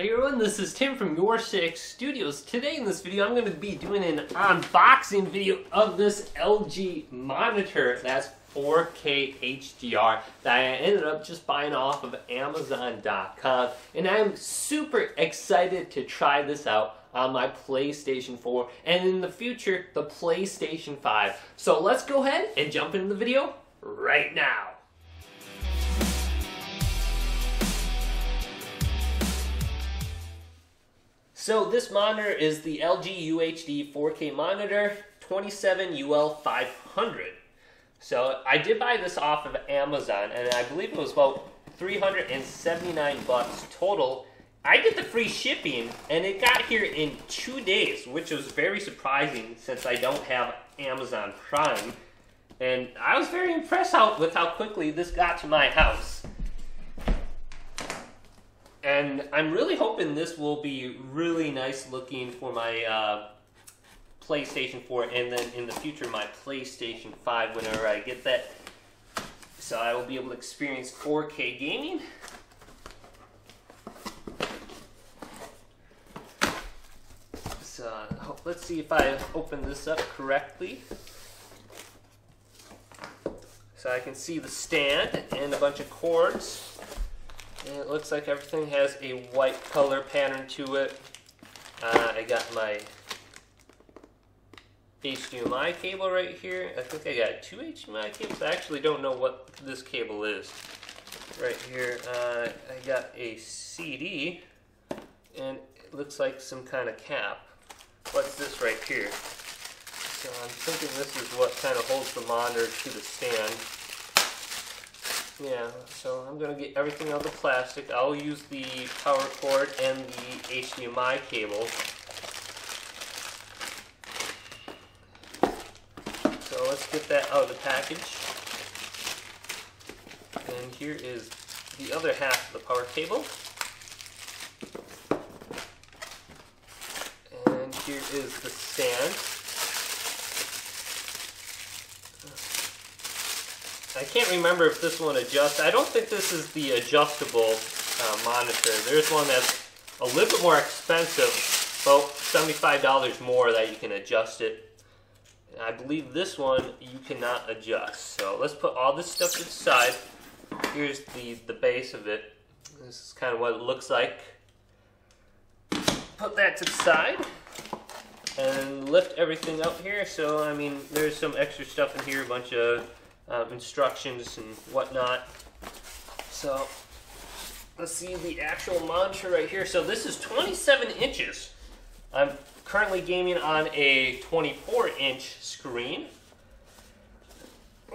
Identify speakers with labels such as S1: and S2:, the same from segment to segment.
S1: Hey everyone, this is Tim from YourSix Studios. Today in this video, I'm going to be doing an unboxing video of this LG monitor that's 4K HDR that I ended up just buying off of Amazon.com. And I'm super excited to try this out on my PlayStation 4 and in the future, the PlayStation 5. So let's go ahead and jump into the video right now. So this monitor is the LG UHD 4K monitor, 27UL500. So I did buy this off of Amazon, and I believe it was about $379 total. I did the free shipping, and it got here in 2 days, which was very surprising since I don't have Amazon Prime. And I was very impressed with how quickly this got to my house. And I'm really hoping this will be really nice looking for my PlayStation 4 and then in the future my PlayStation 5 whenever I get that. So I will be able to experience 4K gaming. So let's see if I open this up correctly. So I can see the stand and a bunch of cords. And it looks like everything has a white color pattern to it. I got my HDMI cable right here. I think I got 2 HDMI cables. I actually don't know what this cable is. Right here, I got a CD, and it looks like some kind of cap. What's this right here? So I'm thinking this is what kind of holds the monitor to the stand. Yeah, so I'm going to get everything out of the plastic. I'll use the power cord and the HDMI cable. So let's get that out of the package. And here is the other half of the power cable. And here is the stand. I can't remember if this one adjusts. I don't think this is the adjustable monitor. There's one that's a little bit more expensive, about $75 more that you can adjust it. And I believe this one you cannot adjust. So let's put all this stuff to the side. Here's the base of it. This is kind of what it looks like. Put that to the side and lift everything up here. So I mean, there's some extra stuff in here, a bunch of instructions and whatnot. So let's see the actual monitor right here. So this is 27 inches. I'm currently gaming on a 24-inch screen.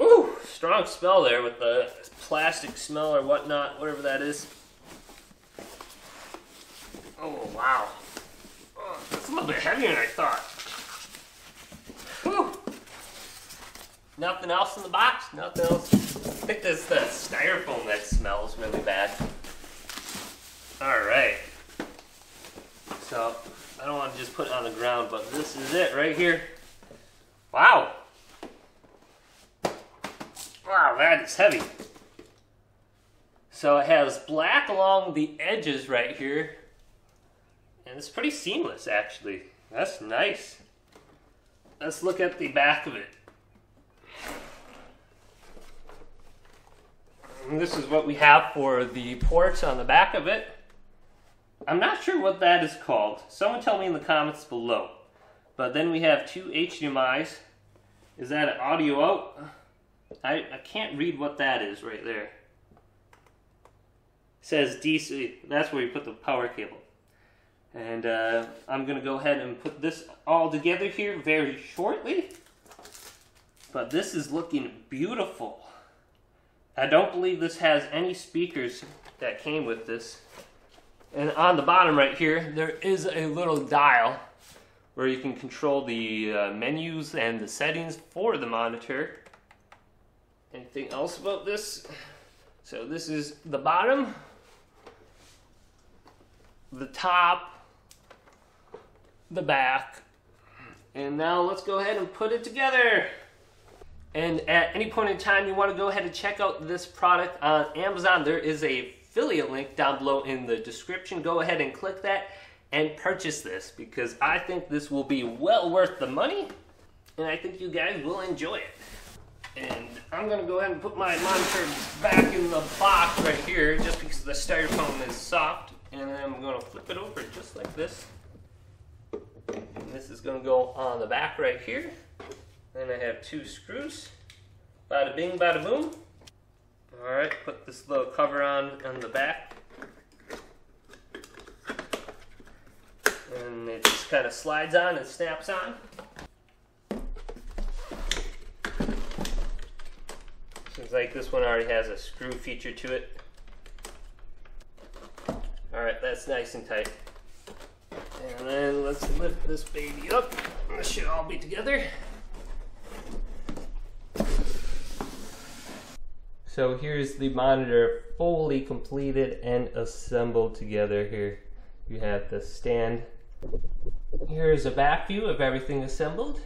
S1: Ooh, strong smell there with the plastic smell or whatnot, whatever that is. Oh wow, oh, that's a little bit heavier than I thought. Whew. Nothing else in the box, nothing else. I think that's the styrofoam that smells really bad. Alright. So, I don't want to just put it on the ground, but this is it right here. Wow. Wow, that is heavy. So it has black along the edges right here. And it's pretty seamless, actually. That's nice. Let's look at the back of it. And this is what we have for the ports on the back of it. I'm not sure what that is called. Someone tell me in the comments below. But then we have 2 HDMIs. Is that an audio out? I can't read what that is right there. It says DC. That's where you put the power cable. And I'm going to go ahead and put this all together here very shortly. But this is looking beautiful. I don't believe this has any speakers that came with this. And on the bottom right here, there is a little dial where you can control the menus and the settings for the monitor. Anything else about this? So this is the bottom, the top, the back. And now let's go ahead and put it together. And at any point in time you want to go ahead and check out this product on Amazon, there is a affiliate link down below in the description. Go ahead and click that and purchase this, because I think this will be well worth the money, and I think you guys will enjoy it. And I'm gonna go ahead and put my monitor back in the box right here, just because the styrofoam is soft, and then I'm gonna flip it over just like this. And this is gonna go on the back right here. Then I have 2 screws. Bada bing, bada boom. All right, put this little cover on the back. And it just kind of slides on and snaps on. Seems like this one already has a screw feature to it. All right, that's nice and tight. And then let's lift this baby up. This should all be together. So here's the monitor fully completed and assembled together here. You have the stand. Here's a back view of everything assembled.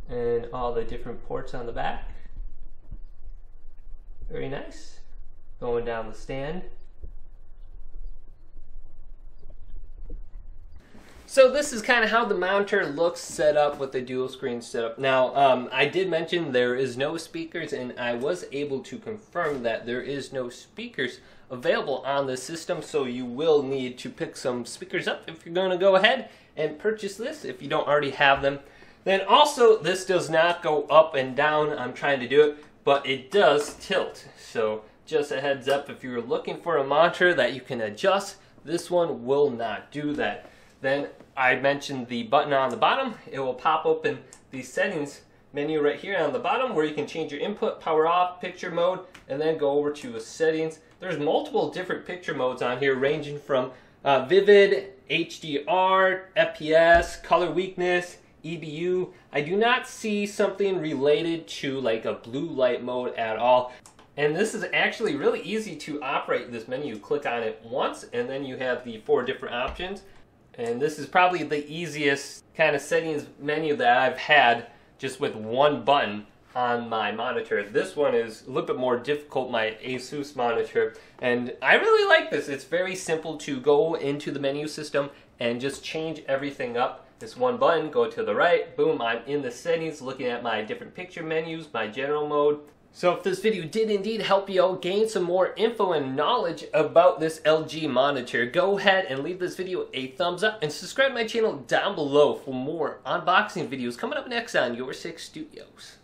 S1: And all the different ports on the back. Very nice. Going down the stand. So this is kind of how the monitor looks set up with the dual screen setup. Now, I did mention there is no speakers, and I was able to confirm that there is no speakers available on the system, so you will need to pick some speakers up if you're going to go ahead and purchase this, if you don't already have them. Then also, this does not go up and down. I'm trying to do it, but it does tilt. So just a heads up, if you're looking for a monitor that you can adjust, this one will not do that. Then I mentioned the button on the bottom. It will pop open the settings menu right here on the bottom, where you can change your input, power off, picture mode, and then go over to settings. There's multiple different picture modes on here, ranging from vivid, HDR, FPS, color weakness, EBU. I do not see something related to like a blue light mode at all. And this is actually really easy to operate this menu. Click on it once, and then you have the 4 different options. And this is probably the easiest kind of settings menu that I've had, just with one button on my monitor. This one is a little bit more difficult, my Asus monitor. And I really like this. It's very simple to go into the menu system and just change everything up. This one button, go to the right, boom, I'm in the settings, looking at my different picture menus, my general mode. So if this video did indeed help you out gain some more info and knowledge about this LG monitor, go ahead and leave this video a thumbs up and subscribe to my channel down below for more unboxing videos coming up next on YourSixStudios.